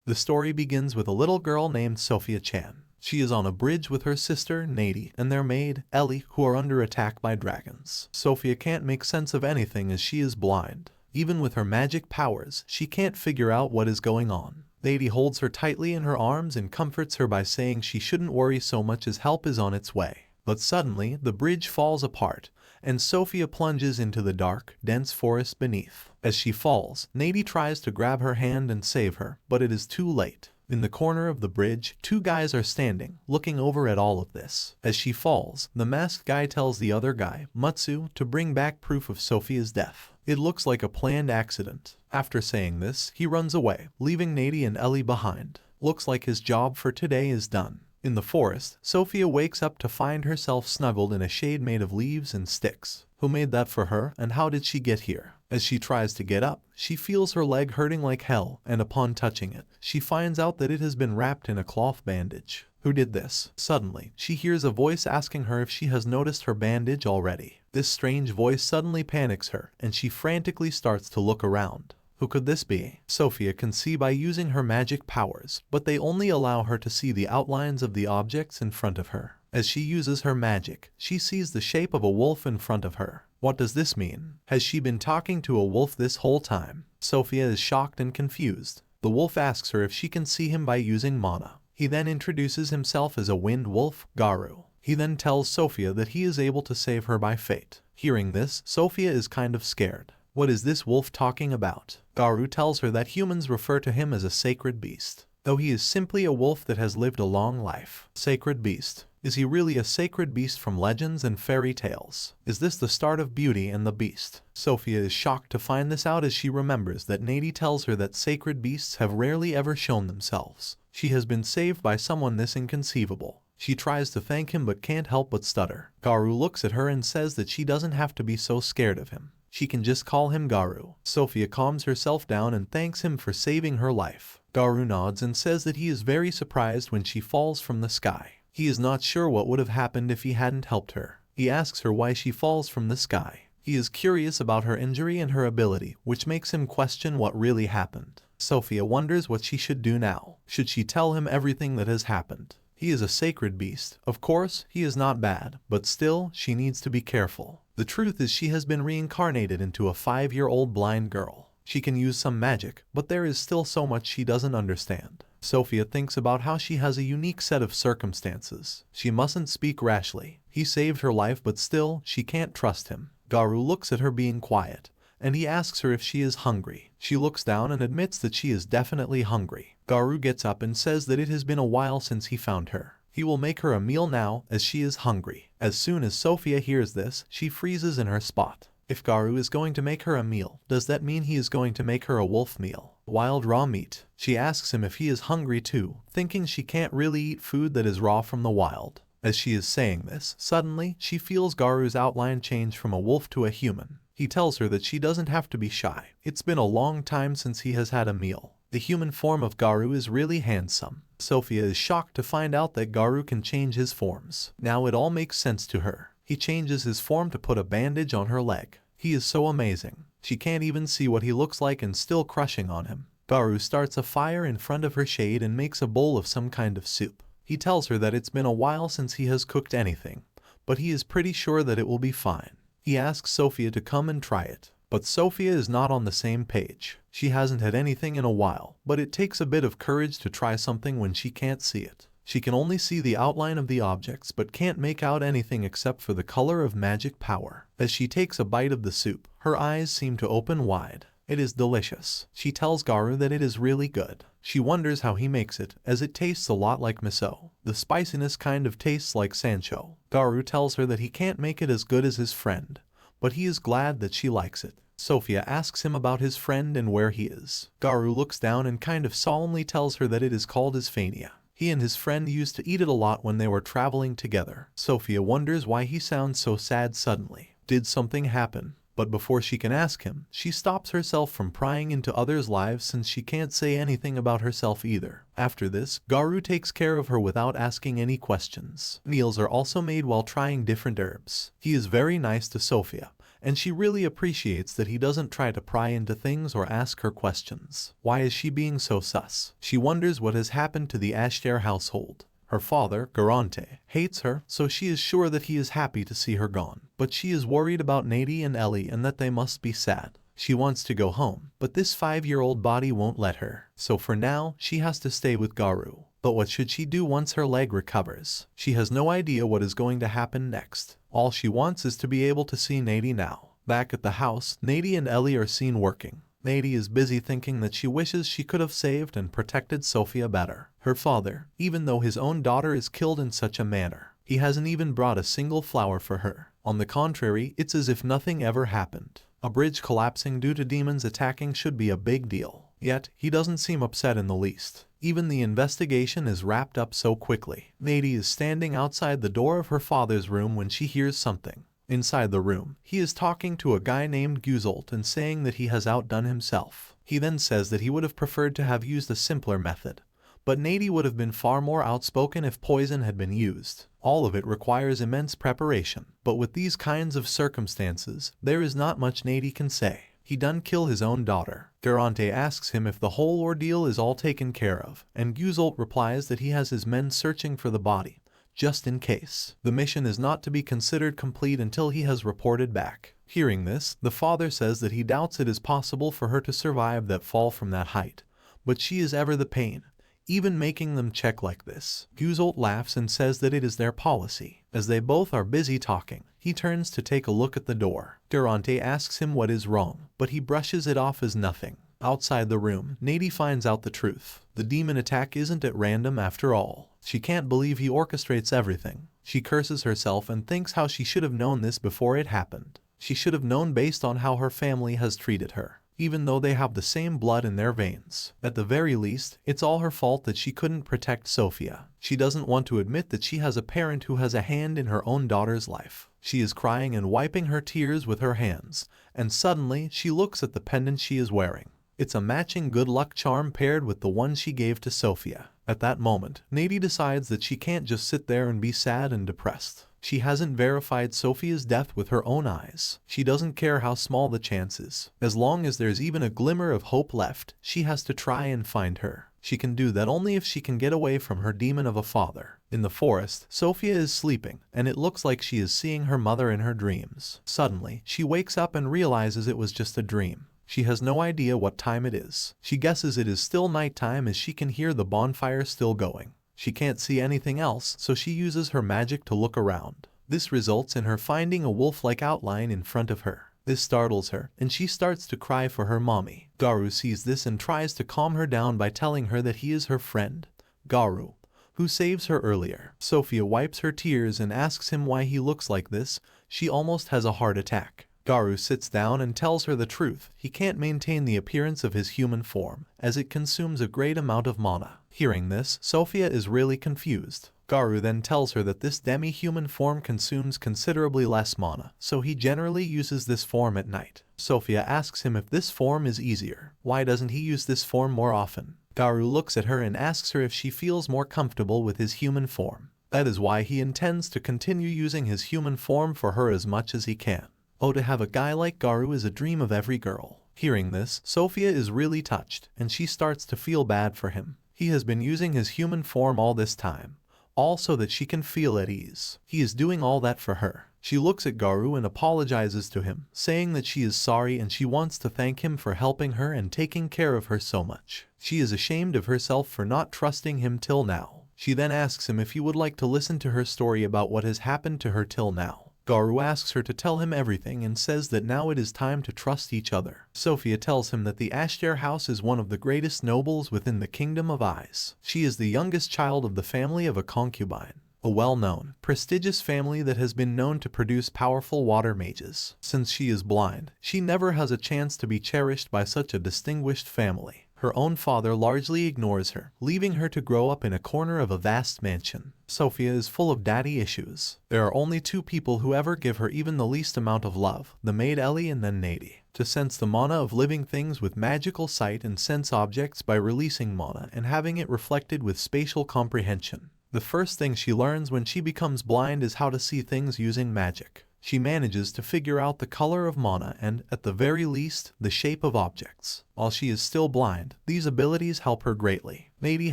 The story begins with a little girl named Sophia-chan. She is on a bridge with her sister, Nady, and their maid, Ellie, who are under attack by dragons. Sophia can't make sense of anything as she is blind. Even with her magic powers, she can't figure out what is going on. Nady holds her tightly in her arms and comforts her by saying she shouldn't worry so much as help is on its way. But suddenly, the bridge falls apart, and Sophia plunges into the dark, dense forest beneath. As she falls, Nady tries to grab her hand and save her, but it is too late. In the corner of the bridge, two guys are standing, looking over at all of this. As she falls, the masked guy tells the other guy, Mutsu, to bring back proof of Sophia's death. It looks like a planned accident. After saying this, he runs away, leaving Nady and Ellie behind. Looks like his job for today is done. In the forest, Sophia wakes up to find herself snuggled in a shade made of leaves and sticks. Who made that for her, and how did she get here? As she tries to get up, she feels her leg hurting like hell, and upon touching it, she finds out that it has been wrapped in a cloth bandage. Who did this? Suddenly, she hears a voice asking her if she has noticed her bandage already. This strange voice suddenly panics her, and she frantically starts to look around. Who could this be? Sophia can see by using her magic powers, but they only allow her to see the outlines of the objects in front of her. As she uses her magic, she sees the shape of a wolf in front of her. What does this mean? Has she been talking to a wolf this whole time? Sophia is shocked and confused. The wolf asks her if she can see him by using mana. He then introduces himself as a wind wolf, Garu. He then tells Sophia that he is able to save her by fate. Hearing this, Sophia is kind of scared. What is this wolf talking about? Garu tells her that humans refer to him as a sacred beast, though he is simply a wolf that has lived a long life. Sacred beast. Is he really a sacred beast from legends and fairy tales? Is this the start of Beauty and the Beast? Sophia is shocked to find this out as she remembers that Nady tells her that sacred beasts have rarely ever shown themselves. She has been saved by someone this inconceivable. She tries to thank him but can't help but stutter. Garu looks at her and says that she doesn't have to be so scared of him. She can just call him Garu. Sophia calms herself down and thanks him for saving her life. Garu nods and says that he is very surprised when she falls from the sky. He is not sure what would have happened if he hadn't helped her. He asks her why she falls from the sky. He is curious about her injury and her ability, which makes him question what really happened. Sophia wonders what she should do now. Should she tell him everything that has happened? He is a sacred beast. Of course, he is not bad, but still, she needs to be careful. The truth is she has been reincarnated into a 5-year-old blind girl. She can use some magic, but there is still so much she doesn't understand. Sophia thinks about how she has a unique set of circumstances. She mustn't speak rashly. He saved her life, but still, she can't trust him. Garu looks at her being quiet, and he asks her if she is hungry. She looks down and admits that she is definitely hungry. Garu gets up and says that it has been a while since he found her. He will make her a meal now as she is hungry. As soon as Sophia hears this, she freezes in her spot. If Garu is going to make her a meal, does that mean he is going to make her a wolf meal? Wild raw meat. She asks him if he is hungry too, thinking she can't really eat food that is raw from the wild. As she is saying this, suddenly, she feels Garu's outline change from a wolf to a human. He tells her that she doesn't have to be shy. It's been a long time since he has had a meal. The human form of Garu is really handsome. Sophia is shocked to find out that Garu can change his forms. Now it all makes sense to her. He changes his form to put a bandage on her leg. He is so amazing. She can't even see what he looks like and still crushing on him. Garu starts a fire in front of her shade and makes a bowl of some kind of soup. He tells her that it's been a while since he has cooked anything, but he is pretty sure that it will be fine. He asks Sophia to come and try it, but Sophia is not on the same page. She hasn't had anything in a while, but it takes a bit of courage to try something when she can't see it. She can only see the outline of the objects but can't make out anything except for the color of magic power. As she takes a bite of the soup, her eyes seem to open wide. It is delicious. She tells Garu that it is really good. She wonders how he makes it, as it tastes a lot like miso. The spiciness kind of tastes like sancho. Garu tells her that he can't make it as good as his friend, but he is glad that she likes it. Sophia asks him about his friend and where he is. Garu looks down and kind of solemnly tells her that it is called Isphania. He and his friend used to eat it a lot when they were traveling together. Sophia wonders why he sounds so sad suddenly. Did something happen? But before she can ask him, she stops herself from prying into others' lives since she can't say anything about herself either. After this, Garu takes care of her without asking any questions. Meals are also made while trying different herbs. He is very nice to Sophia, and she really appreciates that he doesn't try to pry into things or ask her questions. Why is she being so sus? She wonders what has happened to the Ashtar household. Her father, Garante, hates her, so she is sure that he is happy to see her gone. But she is worried about Nady and Ellie and that they must be sad. She wants to go home, but this 5-year-old body won't let her. So for now, she has to stay with Garu. But what should she do once her leg recovers? She has no idea what is going to happen next. All she wants is to be able to see Nady now. Back at the house, Nady and Ellie are seen working. Nady is busy thinking that she wishes she could have saved and protected Sophia better. Her father, even though his own daughter is killed in such a manner, he hasn't even brought a single flower for her. On the contrary, it's as if nothing ever happened. A bridge collapsing due to demons attacking should be a big deal. Yet, he doesn't seem upset in the least. Even the investigation is wrapped up so quickly. Nady is standing outside the door of her father's room when she hears something. Inside the room, he is talking to a guy named Guzolt and saying that he has outdone himself. He then says that he would have preferred to have used a simpler method, but Nady would have been far more outspoken if poison had been used. All of it requires immense preparation, but with these kinds of circumstances, there is not much Nady can say. He done kill his own daughter. Garante asks him if the whole ordeal is all taken care of, and Guzolt replies that he has his men searching for the body, just in case. The mission is not to be considered complete until he has reported back. Hearing this, the father says that he doubts it is possible for her to survive that fall from that height, but she is ever the pain, even making them check like this. Guzolt laughs and says that it is their policy. As they both are busy talking, he turns to take a look at the door. Garante asks him what is wrong, but he brushes it off as nothing. Outside the room, Nady finds out the truth. The demon attack isn't at random after all. She can't believe he orchestrates everything. She curses herself and thinks how she should have known this before it happened. She should have known based on how her family has treated her, even though they have the same blood in their veins. At the very least, it's all her fault that she couldn't protect Sophia. She doesn't want to admit that she has a parent who has a hand in her own daughter's life. She is crying and wiping her tears with her hands, and suddenly she looks at the pendant she is wearing. It's a matching good luck charm paired with the one she gave to Sophia. At that moment, Nady decides that she can't just sit there and be sad and depressed. She hasn't verified Sophia's death with her own eyes. She doesn't care how small the chance is. As long as there's even a glimmer of hope left, she has to try and find her. She can do that only if she can get away from her demon of a father. In the forest, Sophia is sleeping, and it looks like she is seeing her mother in her dreams. Suddenly, she wakes up and realizes it was just a dream. She has no idea what time it is. She guesses it is still nighttime as she can hear the bonfire still going. She can't see anything else, so she uses her magic to look around. This results in her finding a wolf-like outline in front of her. This startles her, and she starts to cry for her mommy. Garu sees this and tries to calm her down by telling her that he is her friend, Garu, who saves her earlier. Sophia wipes her tears and asks him why he looks like this. She almost has a heart attack. Garu sits down and tells her the truth. He can't maintain the appearance of his human form, as it consumes a great amount of mana. Hearing this, Sophia is really confused. Garu then tells her that this demi-human form consumes considerably less mana, so he generally uses this form at night. Sophia asks him if this form is easier. Why doesn't he use this form more often? Garu looks at her and asks her if she feels more comfortable with his human form. That is why he intends to continue using his human form for her as much as he can. Oh, to have a guy like Garu is a dream of every girl. Hearing this, Sophia is really touched, and she starts to feel bad for him. He has been using his human form all this time, all so that she can feel at ease. He is doing all that for her. She looks at Garu and apologizes to him, saying that she is sorry and she wants to thank him for helping her and taking care of her so much. She is ashamed of herself for not trusting him till now. She then asks him if he would like to listen to her story about what has happened to her till now. Garu asks her to tell him everything and says that now it is time to trust each other. Sophia tells him that the Ashtar house is one of the greatest nobles within the Kingdom of Eyes. She is the youngest child of the family of a concubine, a well-known, prestigious family that has been known to produce powerful water mages. Since she is blind, she never has a chance to be cherished by such a distinguished family. Her own father largely ignores her, leaving her to grow up in a corner of a vast mansion. Sophia is full of daddy issues. There are only two people who ever give her even the least amount of love, the maid Ellie and then Nady. To sense the mana of living things with magical sight and sense objects by releasing mana and having it reflected with spatial comprehension. The first thing she learns when she becomes blind is how to see things using magic. She manages to figure out the color of mana and, at the very least, the shape of objects. While she is still blind, these abilities help her greatly. Nady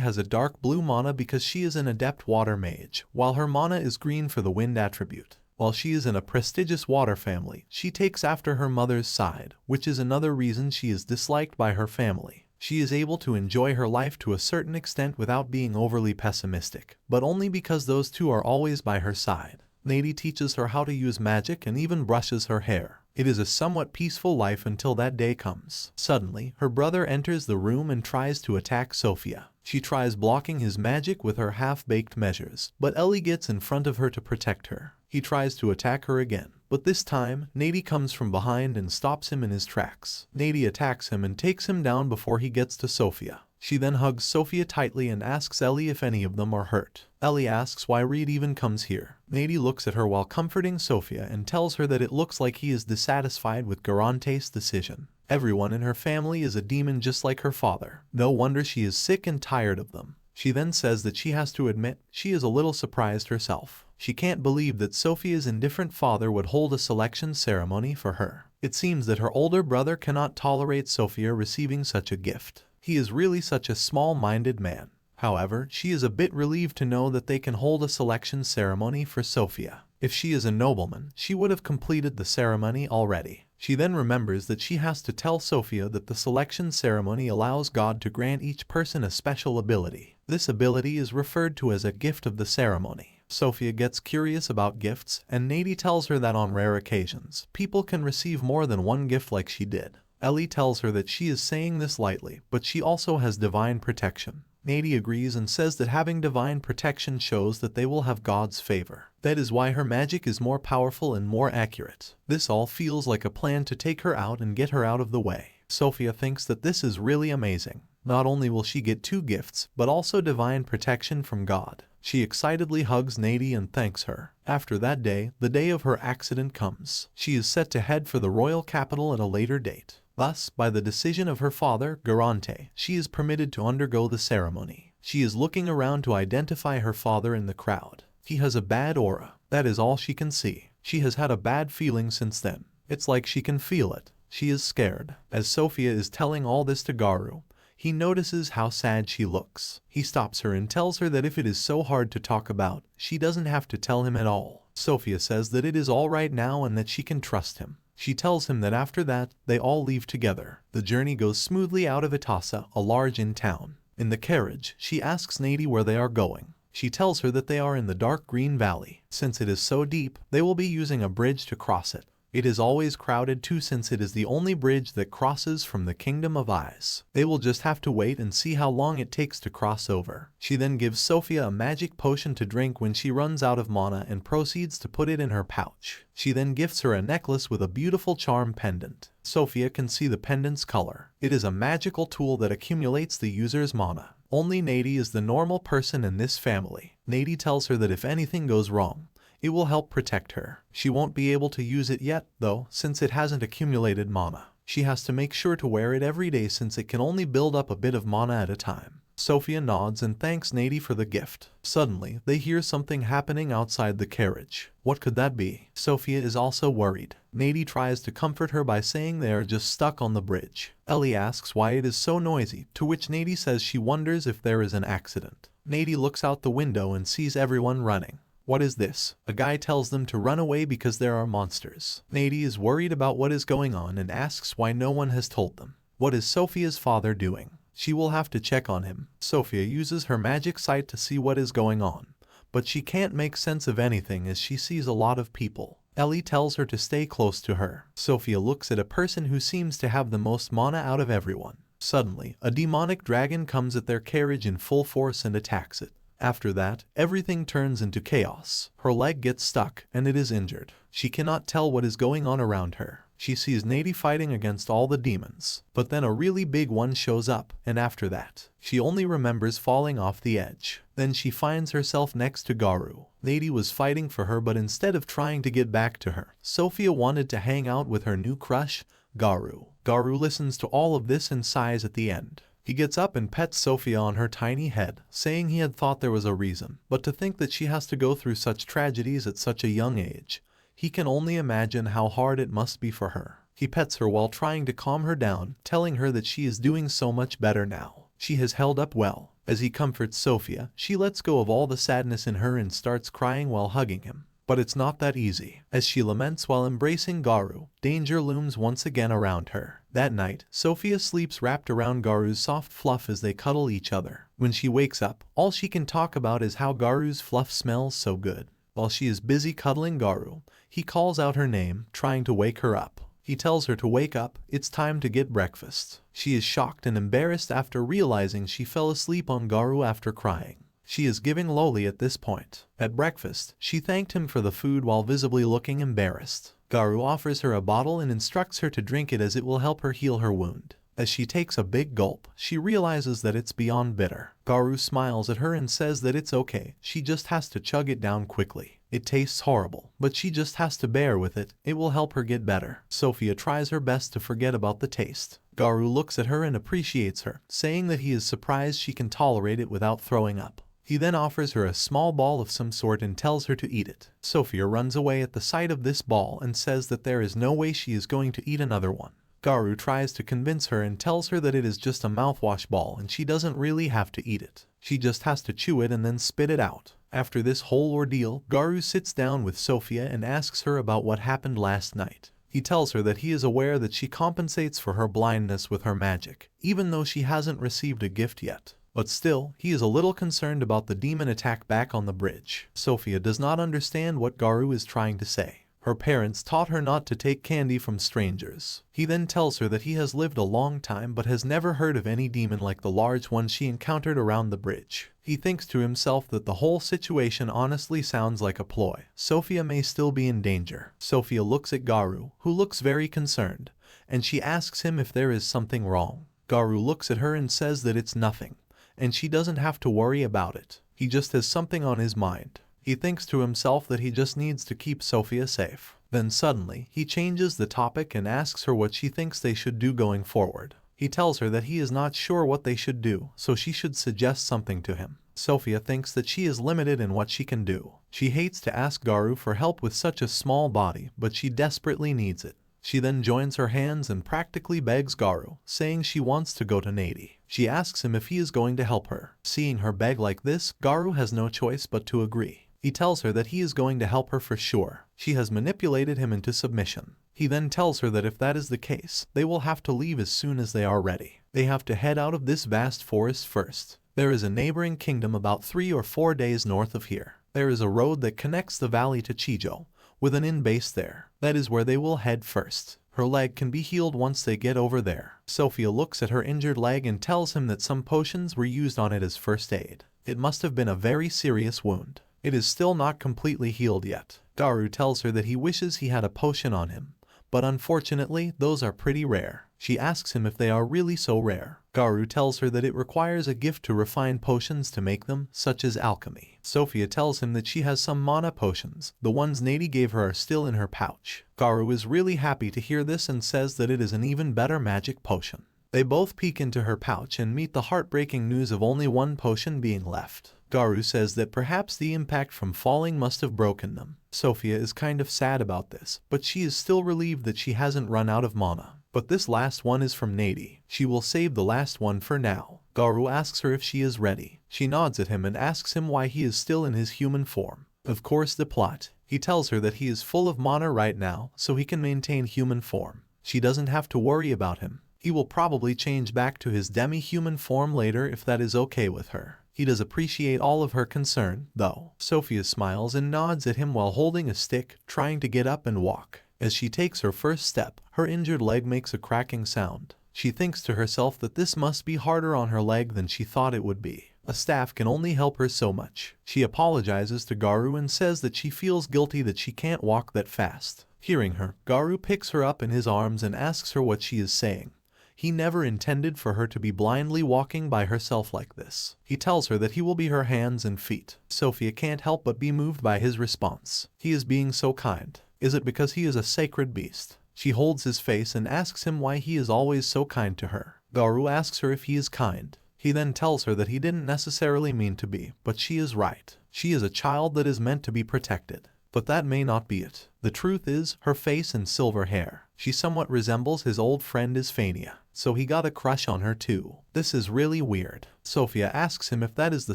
has a dark blue mana because she is an adept water mage, while her mana is green for the wind attribute. While she is in a prestigious water family, she takes after her mother's side, which is another reason she is disliked by her family. She is able to enjoy her life to a certain extent without being overly pessimistic, but only because those two are always by her side. Nady teaches her how to use magic and even brushes her hair. It is a somewhat peaceful life until that day comes. Suddenly, her brother enters the room and tries to attack Sophia. She tries blocking his magic with her half-baked measures, but Ellie gets in front of her to protect her. He tries to attack her again, but this time, Nady comes from behind and stops him in his tracks. Nady attacks him and takes him down before he gets to Sophia. She then hugs Sophia tightly and asks Ellie if any of them are hurt. Ellie asks why Reed even comes here. Nady looks at her while comforting Sophia and tells her that it looks like he is dissatisfied with Garante's decision. Everyone in her family is a demon just like her father. No wonder she is sick and tired of them. She then says that she has to admit she is a little surprised herself. She can't believe that Sophia's indifferent father would hold a selection ceremony for her. It seems that her older brother cannot tolerate Sophia receiving such a gift. He is really such a small-minded man. However, she is a bit relieved to know that they can hold a selection ceremony for Sophia. If she is a nobleman, she would have completed the ceremony already. She then remembers that she has to tell Sophia that the selection ceremony allows God to grant each person a special ability. This ability is referred to as a gift of the ceremony. Sophia gets curious about gifts, and Nady tells her that on rare occasions, people can receive more than one gift like she did. Ellie tells her that she is saying this lightly, but she also has divine protection. Nady agrees and says that having divine protection shows that they will have God's favor. That is why her magic is more powerful and more accurate. This all feels like a plan to take her out and get her out of the way. Sophia thinks that this is really amazing. Not only will she get 2 gifts, but also divine protection from God. She excitedly hugs Nady and thanks her. After that day, the day of her accident comes. She is set to head for the royal capital at a later date. Thus, by the decision of her father, Garante, she is permitted to undergo the ceremony. She is looking around to identify her father in the crowd. He has a bad aura. That is all she can see. She has had a bad feeling since then. It's like she can feel it. She is scared. As Sophia is telling all this to Garu, he notices how sad she looks. He stops her and tells her that if it is so hard to talk about, she doesn't have to tell him at all. Sophia says that it is all right now and that she can trust him. She tells him that after that, they all leave together. The journey goes smoothly out of Itasa, a large inn town. In the carriage, she asks Nady where they are going. She tells her that they are in the dark green valley. Since it is so deep, they will be using a bridge to cross it. It is always crowded too since it is the only bridge that crosses from the Kingdom of Eyes. They will just have to wait and see how long it takes to cross over. She then gives Sophia a magic potion to drink when she runs out of mana and proceeds to put it in her pouch. She then gifts her a necklace with a beautiful charm pendant. Sophia can see the pendant's color. It is a magical tool that accumulates the user's mana. Only Nady is the normal person in this family. Nady tells her that if anything goes wrong, it will help protect her. She won't be able to use it yet, though, since it hasn't accumulated mana. She has to make sure to wear it every day since it can only build up a bit of mana at a time. Sophia nods and thanks Nady for the gift. Suddenly, they hear something happening outside the carriage. What could that be? Sophia is also worried. Nady tries to comfort her by saying they are just stuck on the bridge. Ellie asks why it is so noisy, to which Nady says she wonders if there is an accident. Nady looks out the window and sees everyone running. What is this? A guy tells them to run away because there are monsters. Nady is worried about what is going on and asks why no one has told them. What is Sophia's father doing? She will have to check on him. Sophia uses her magic sight to see what is going on, but she can't make sense of anything as she sees a lot of people. Ellie tells her to stay close to her. Sophia looks at a person who seems to have the most mana out of everyone. Suddenly, a demonic dragon comes at their carriage in full force and attacks it. After that, everything turns into chaos. Her leg gets stuck, and it is injured. She cannot tell what is going on around her. She sees Nady fighting against all the demons, but then a really big one shows up, and after that, she only remembers falling off the edge. Then she finds herself next to Garu. Nady was fighting for her, but instead of trying to get back to her, Sophia wanted to hang out with her new crush, Garu. Garu listens to all of this and sighs at the end. He gets up and pets Sophia on her tiny head, saying he had thought there was a reason, but to think that she has to go through such tragedies at such a young age. He can only imagine how hard it must be for her. He pets her while trying to calm her down, telling her that she is doing so much better now. She has held up well. As he comforts Sophia, she lets go of all the sadness in her and starts crying while hugging him. But it's not that easy. As she laments while embracing Garu, danger looms once again around her. That night, Sophia sleeps wrapped around Garu's soft fluff as they cuddle each other. When she wakes up, all she can talk about is how Garu's fluff smells so good. While she is busy cuddling Garu, he calls out her name, trying to wake her up. He tells her to wake up, it's time to get breakfast. She is shocked and embarrassed after realizing she fell asleep on Garu after crying. She is giving lowly at this point. At breakfast, she thanked him for the food while visibly looking embarrassed. Garu offers her a bottle and instructs her to drink it as it will help her heal her wound. As she takes a big gulp, she realizes that it's beyond bitter. Garu smiles at her and says that it's okay, she just has to chug it down quickly. It tastes horrible, but she just has to bear with it, it will help her get better. Sophia tries her best to forget about the taste. Garu looks at her and appreciates her, saying that he is surprised she can tolerate it without throwing up. He then offers her a small ball of some sort and tells her to eat it. Sophia runs away at the sight of this ball and says that there is no way she is going to eat another one. Garu tries to convince her and tells her that it is just a mouthwash ball and she doesn't really have to eat it. She just has to chew it and then spit it out. After this whole ordeal, Garu sits down with Sophia and asks her about what happened last night. He tells her that he is aware that she compensates for her blindness with her magic, even though she hasn't received a gift yet. But still, he is a little concerned about the demon attack back on the bridge. Sophia does not understand what Garu is trying to say. Her parents taught her not to take candy from strangers. He then tells her that he has lived a long time but has never heard of any demon like the large one she encountered around the bridge. He thinks to himself that the whole situation honestly sounds like a ploy. Sophia may still be in danger. Sophia looks at Garu, who looks very concerned, and she asks him if there is something wrong. Garu looks at her and says that it's nothing, and she doesn't have to worry about it. He just has something on his mind. He thinks to himself that he just needs to keep Sophia safe. Then suddenly, he changes the topic and asks her what she thinks they should do going forward. He tells her that he is not sure what they should do, so she should suggest something to him. Sophia thinks that she is limited in what she can do. She hates to ask Garu for help with such a small body, but she desperately needs it. She then joins her hands and practically begs Garu, saying she wants to go to Nady. She asks him if he is going to help her. Seeing her beg like this, Garu has no choice but to agree. He tells her that he is going to help her for sure. She has manipulated him into submission. He then tells her that if that is the case, they will have to leave as soon as they are ready. They have to head out of this vast forest first. There is a neighboring kingdom about 3 or 4 days north of here. There is a road that connects the valley to Chijo, with an inn base there. That is where they will head first. Her leg can be healed once they get over there. Sophia looks at her injured leg and tells him that some potions were used on it as first aid. It must have been a very serious wound. It is still not completely healed yet. Garu tells her that he wishes he had a potion on him, but unfortunately those are pretty rare. She asks him if they are really so rare. Garu tells her that it requires a gift to refine potions to make them, such as alchemy. Sophia tells him that she has some mana potions. The ones Nady gave her are still in her pouch. Garu is really happy to hear this and says that it is an even better magic potion. They both peek into her pouch and meet the heartbreaking news of only one potion being left. Garu says that perhaps the impact from falling must have broken them. Sophia is kind of sad about this, but she is still relieved that she hasn't run out of mana. But this last one is from Nady. She will save the last one for now. Garu asks her if she is ready. She nods at him and asks him why he is still in his human form. Of course, the plot. He tells her that he is full of mana right now, so he can maintain human form. She doesn't have to worry about him. He will probably change back to his demi-human form later if that is okay with her. He does appreciate all of her concern, though. Sophia smiles and nods at him while holding a stick, trying to get up and walk. As she takes her first step, her injured leg makes a cracking sound. She thinks to herself that this must be harder on her leg than she thought it would be. A staff can only help her so much. She apologizes to Garu and says that she feels guilty that she can't walk that fast. Hearing her, Garu picks her up in his arms and asks her what she is saying. He never intended for her to be blindly walking by herself like this. He tells her that he will be her hands and feet. Sophia can't help but be moved by his response. He is being so kind. Is it because he is a sacred beast? She holds his face and asks him why he is always so kind to her. Garu asks her if he is kind. He then tells her that he didn't necessarily mean to be, but she is right. She is a child that is meant to be protected. But that may not be it. The truth is, her face and silver hair. She somewhat resembles his old friend Isphania, so he got a crush on her too. This is really weird. Sophia asks him if that is the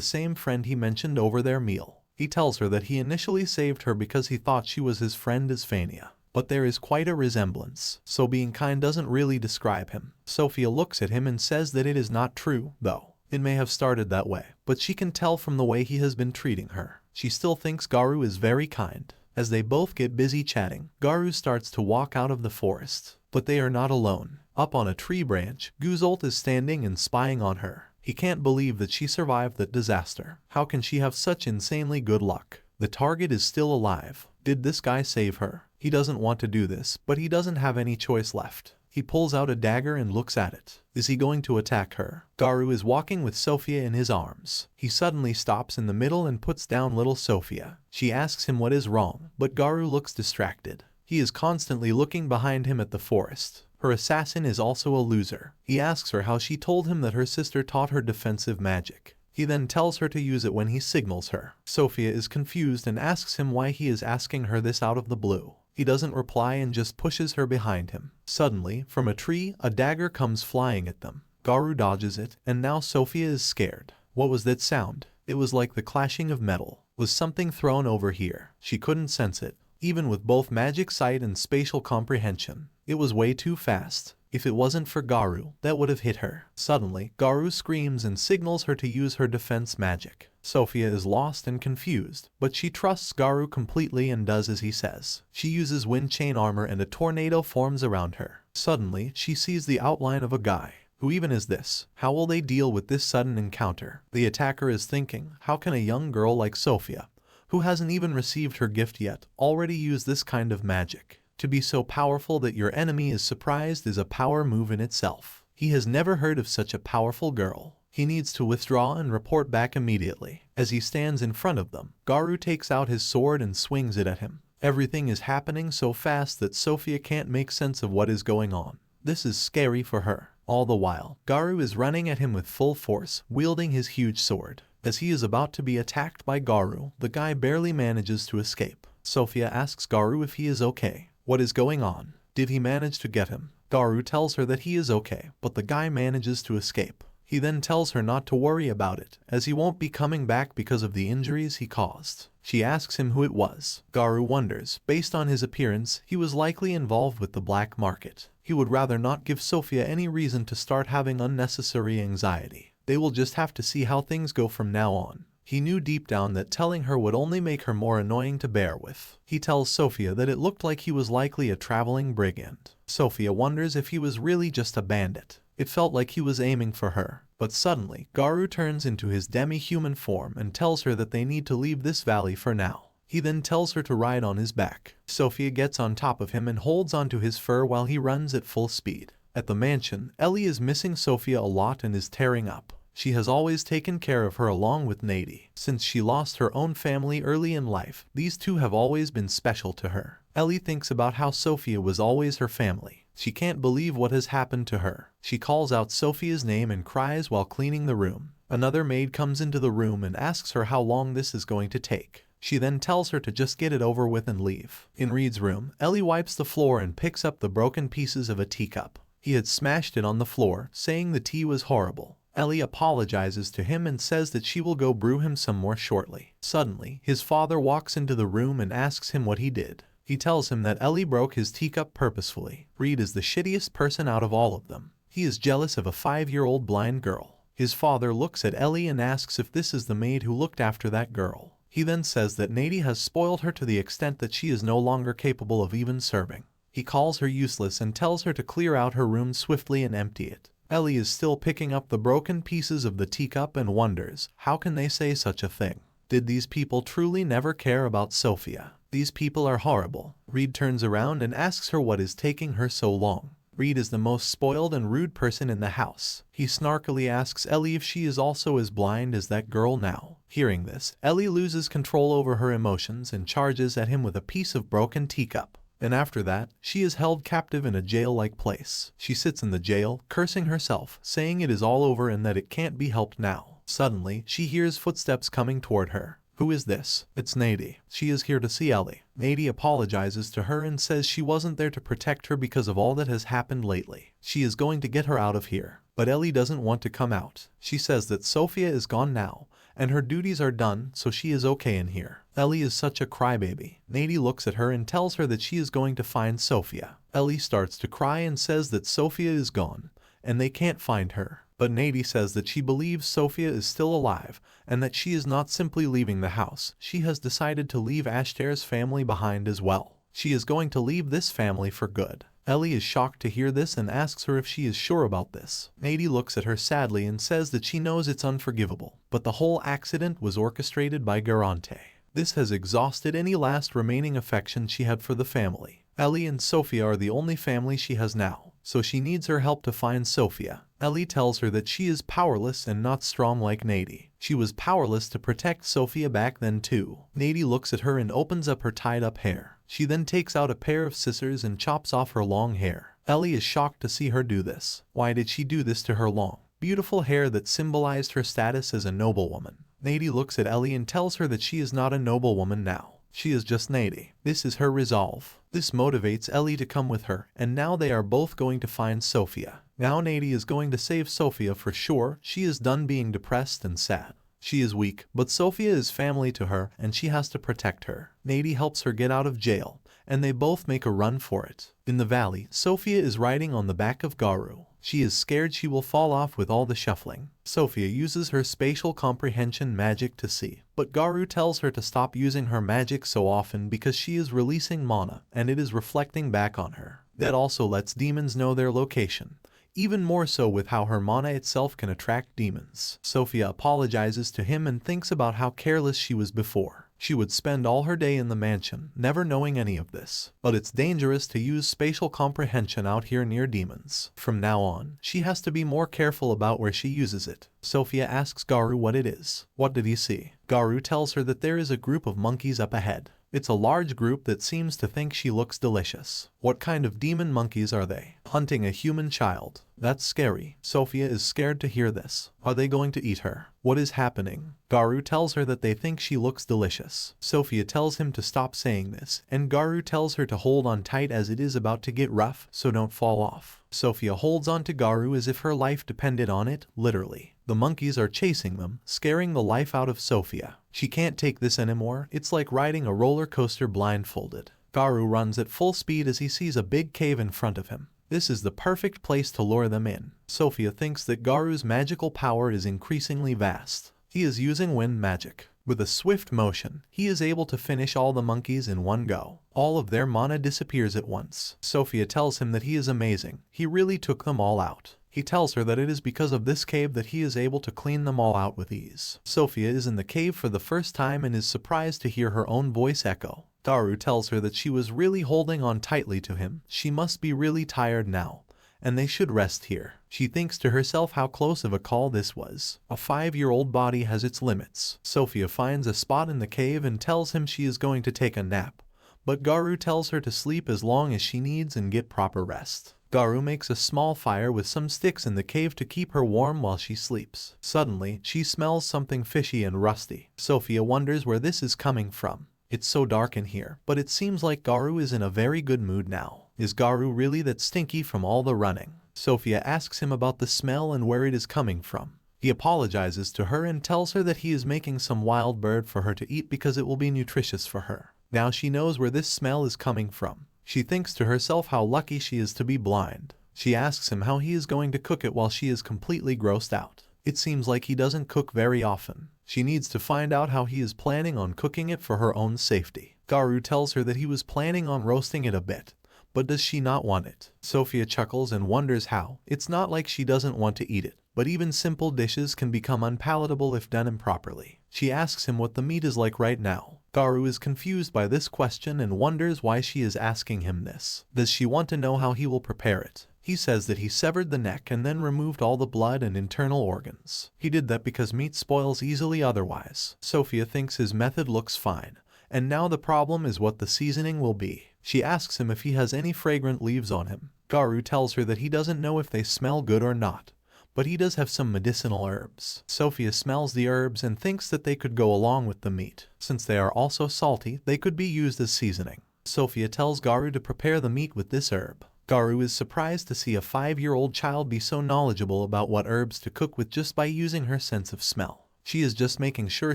same friend he mentioned over their meal. He tells her that he initially saved her because he thought she was his friend Isphania. But there is quite a resemblance, so being kind doesn't really describe him. Sophia looks at him and says that it is not true, though. It may have started that way, but she can tell from the way he has been treating her. She still thinks Garu is very kind. As they both get busy chatting, Garu starts to walk out of the forest. But they are not alone. Up on a tree branch, Guzolt is standing and spying on her. He can't believe that she survived that disaster. How can she have such insanely good luck? The target is still alive. Did this guy save her? He doesn't want to do this, but he doesn't have any choice left. He pulls out a dagger and looks at it. Is he going to attack her? Garu is walking with Sophia in his arms. He suddenly stops in the middle and puts down little Sophia. She asks him what is wrong, but Garu looks distracted. He is constantly looking behind him at the forest. Her assassin is also a loser. He asks her how she told him that her sister taught her defensive magic. He then tells her to use it when he signals her. Sophia is confused and asks him why he is asking her this out of the blue. He doesn't reply and just pushes her behind him. Suddenly, from a tree, a dagger comes flying at them. Garu dodges it, and now Sophia is scared. What was that sound? It was like the clashing of metal. Was something thrown over here? She couldn't sense it, even with both magic sight and spatial comprehension. It was way too fast. If it wasn't for Garu, that would have hit her. Suddenly, Garu screams and signals her to use her defense magic. Sophia is lost and confused, but she trusts Garu completely and does as he says. She uses wind chain armor and a tornado forms around her. Suddenly, she sees the outline of a guy. Who even is this? How will they deal with this sudden encounter? The attacker is thinking, how can a young girl like Sophia, who hasn't even received her gift yet, already use this kind of magic? To be so powerful that your enemy is surprised is a power move in itself. He has never heard of such a powerful girl. He needs to withdraw and report back immediately. As he stands in front of them, Garu takes out his sword and swings it at him. Everything is happening so fast that Sophia can't make sense of what is going on. This is scary for her. All the while, Garu is running at him with full force, wielding his huge sword. As he is about to be attacked by Garu, the guy barely manages to escape. Sophia asks Garu if he is okay. What is going on? Did he manage to get him? Garu tells her that he is okay, but the guy manages to escape. He then tells her not to worry about it, as he won't be coming back because of the injuries he caused. She asks him who it was. Garu wonders, based on his appearance, he was likely involved with the black market. He would rather not give Sophia any reason to start having unnecessary anxiety. They will just have to see how things go from now on. He knew deep down that telling her would only make her more annoying to bear with. He tells Sophia that it looked like he was likely a traveling brigand. Sophia wonders if he was really just a bandit. It felt like he was aiming for her. But suddenly, Garu turns into his demi-human form and tells her that they need to leave this valley for now. He then tells her to ride on his back. Sophia gets on top of him and holds onto his fur while he runs at full speed. At the mansion, Ellie is missing Sophia a lot and is tearing up. She has always taken care of her along with Nady. Since she lost her own family early in life, these two have always been special to her. Ellie thinks about how Sophia was always her family. She can't believe what has happened to her. She calls out Sophia's name and cries while cleaning the room. Another maid comes into the room and asks her how long this is going to take. She then tells her to just get it over with and leave. In Reed's room, Ellie wipes the floor and picks up the broken pieces of a teacup. He had smashed it on the floor, saying the tea was horrible. Ellie apologizes to him and says that she will go brew him some more shortly. Suddenly, his father walks into the room and asks him what he did. He tells him that Ellie broke his teacup purposefully. Reed is the shittiest person out of all of them. He is jealous of a 5-year-old blind girl. His father looks at Ellie and asks if this is the maid who looked after that girl. He then says that Nady has spoiled her to the extent that she is no longer capable of even serving. He calls her useless and tells her to clear out her room swiftly and empty it. Ellie is still picking up the broken pieces of the teacup and wonders, how can they say such a thing? Did these people truly never care about Sophia? These people are horrible. Reed turns around and asks her what is taking her so long. Reed is the most spoiled and rude person in the house. He snarkily asks Ellie if she is also as blind as that girl now. Hearing this, Ellie loses control over her emotions and charges at him with a piece of broken teacup. And after that, she is held captive in a jail-like place. She sits in the jail, cursing herself, saying it is all over and that it can't be helped now. Suddenly, she hears footsteps coming toward her. "Who is this?" "It's Nady. She is here to see Ellie." Nady apologizes to her and says she wasn't there to protect her because of all that has happened lately. She is going to get her out of here. But Ellie doesn't want to come out. She says that Sophia is gone now, and her duties are done, so she is okay in here. Ellie is such a crybaby. Nady looks at her and tells her that she is going to find Sophia. Ellie starts to cry and says that Sophia is gone, and they can't find her. But Nady says that she believes Sophia is still alive, and that she is not simply leaving the house. She has decided to leave Ashtare's family behind as well. She is going to leave this family for good. Ellie is shocked to hear this and asks her if she is sure about this. Nady looks at her sadly and says that she knows it's unforgivable, but the whole accident was orchestrated by Garante. This has exhausted any last remaining affection she had for the family. Ellie and Sophia are the only family she has now, so she needs her help to find Sophia. Ellie tells her that she is powerless and not strong like Nady. She was powerless to protect Sophia back then too. Nady looks at her and opens up her tied-up hair. She then takes out a pair of scissors and chops off her long hair. Ellie is shocked to see her do this. Why did she do this to her long, beautiful hair that symbolized her status as a noblewoman? Nady looks at Ellie and tells her that she is not a noblewoman now. She is just Nady. This is her resolve. This motivates Ellie to come with her, and now they are both going to find Sophia. Now Nady is going to save Sophia for sure. She is done being depressed and sad. She is weak, but Sophia is family to her, and she has to protect her. Nady helps her get out of jail, and they both make a run for it. In the valley, Sophia is riding on the back of Garu. She is scared she will fall off with all the shuffling. Sophia uses her spatial comprehension magic to see, but Garu tells her to stop using her magic so often because she is releasing mana, and it is reflecting back on her. That also lets demons know their location. Even more so with how her mana itself can attract demons. Sophia apologizes to him and thinks about how careless she was before. She would spend all her day in the mansion, never knowing any of this. But it's dangerous to use spatial comprehension out here near demons. From now on, she has to be more careful about where she uses it. Sophia asks Garu what it is. What did he see? Garu tells her that there is a group of monkeys up ahead. It's a large group that seems to think she looks delicious. What kind of demon monkeys are they? Hunting a human child. That's scary. Sophia is scared to hear this. Are they going to eat her? What is happening? Garu tells her that they think she looks delicious. Sophia tells him to stop saying this, and Garu tells her to hold on tight as it is about to get rough, so don't fall off. Sophia holds on to Garu as if her life depended on it, literally. The monkeys are chasing them, scaring the life out of Sophia. She can't take this anymore. It's like riding a roller coaster blindfolded. Garu runs at full speed as he sees a big cave in front of him. This is the perfect place to lure them in. Sophia thinks that Garu's magical power is increasingly vast. He is using wind magic. With a swift motion, he is able to finish all the monkeys in one go. All of their mana disappears at once. Sophia tells him that he is amazing. He really took them all out. He tells her that it is because of this cave that he is able to clean them all out with ease. Sophia is in the cave for the first time and is surprised to hear her own voice echo. Garu tells her that she was really holding on tightly to him. She must be really tired now, and they should rest here. She thinks to herself how close of a call this was. A 5-year-old body has its limits. Sophia finds a spot in the cave and tells him she is going to take a nap, but Garu tells her to sleep as long as she needs and get proper rest. Garu makes a small fire with some sticks in the cave to keep her warm while she sleeps. Suddenly, she smells something fishy and rusty. Sophia wonders where this is coming from. It's so dark in here, but it seems like Garu is in a very good mood now. Is Garu really that stinky from all the running? Sophia asks him about the smell and where it is coming from. He apologizes to her and tells her that he is making some wild bird for her to eat because it will be nutritious for her. Now she knows where this smell is coming from. She thinks to herself how lucky she is to be blind. She asks him how he is going to cook it while she is completely grossed out. It seems like he doesn't cook very often. She needs to find out how he is planning on cooking it for her own safety. Garu tells her that he was planning on roasting it a bit, but does she not want it? Sophia chuckles and wonders how. It's not like she doesn't want to eat it, but even simple dishes can become unpalatable if done improperly. She asks him what the meat is like right now. Garu is confused by this question and wonders why she is asking him this. Does she want to know how he will prepare it? He says that he severed the neck and then removed all the blood and internal organs. He did that because meat spoils easily otherwise. Sophia thinks his method looks fine, and now the problem is what the seasoning will be. She asks him if he has any fragrant leaves on him. Garu tells her that he doesn't know if they smell good or not, but he does have some medicinal herbs. Sophia smells the herbs and thinks that they could go along with the meat. Since they are also salty, they could be used as seasoning. Sophia tells Garu to prepare the meat with this herb. Garu is surprised to see a 5-year-old child be so knowledgeable about what herbs to cook with just by using her sense of smell. She is just making sure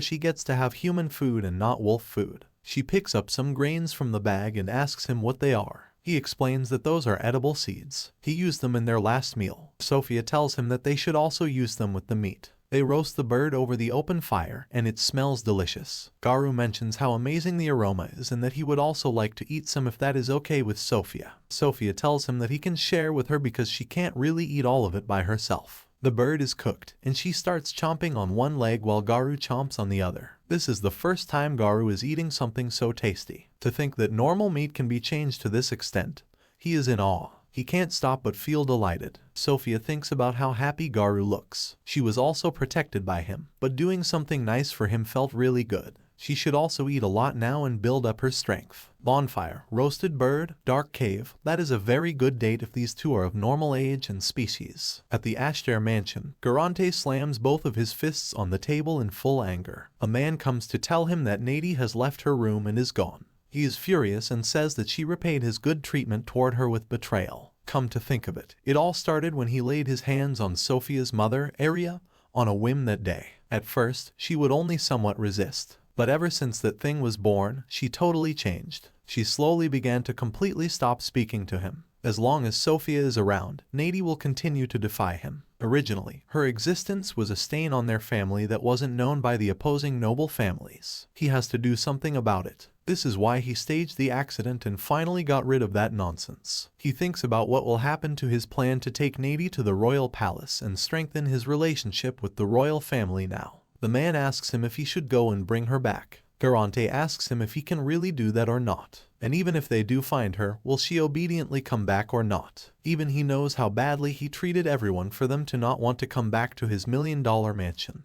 she gets to have human food and not wolf food. She picks up some grains from the bag and asks him what they are. He explains that those are edible seeds. He used them in their last meal. Sophia tells him that they should also use them with the meat. They roast the bird over the open fire, and it smells delicious. Garu mentions how amazing the aroma is and that he would also like to eat some if that is okay with Sophia. Sophia tells him that he can share with her because she can't really eat all of it by herself. The bird is cooked, and she starts chomping on one leg while Garu chomps on the other. This is the first time Garu is eating something so tasty. To think that normal meat can be changed to this extent, he is in awe. He can't stop but feel delighted. Sophia thinks about how happy Garu looks. She was also protected by him, but doing something nice for him felt really good. She should also eat a lot now and build up her strength. Bonfire, roasted bird, dark cave. That is a very good date if these two are of normal age and species. At the Ashtar mansion, Garante slams both of his fists on the table in full anger. A man comes to tell him that Nady has left her room and is gone. He is furious and says that she repaid his good treatment toward her with betrayal. Come to think of it, it all started when he laid his hands on Sophia's mother, Aria, on a whim that day. At first, she would only somewhat resist. But ever since that thing was born, she totally changed. She slowly began to completely stop speaking to him. As long as Sophia is around, Nady will continue to defy him. Originally, her existence was a stain on their family that wasn't known by the opposing noble families. He has to do something about it. This is why he staged the accident and finally got rid of that nonsense. He thinks about what will happen to his plan to take Nady to the royal palace and strengthen his relationship with the royal family now. The man asks him if he should go and bring her back. Garante asks him if he can really do that or not. And even if they do find her, will she obediently come back or not? Even he knows how badly he treated everyone for them to not want to come back to his $1 million mansion.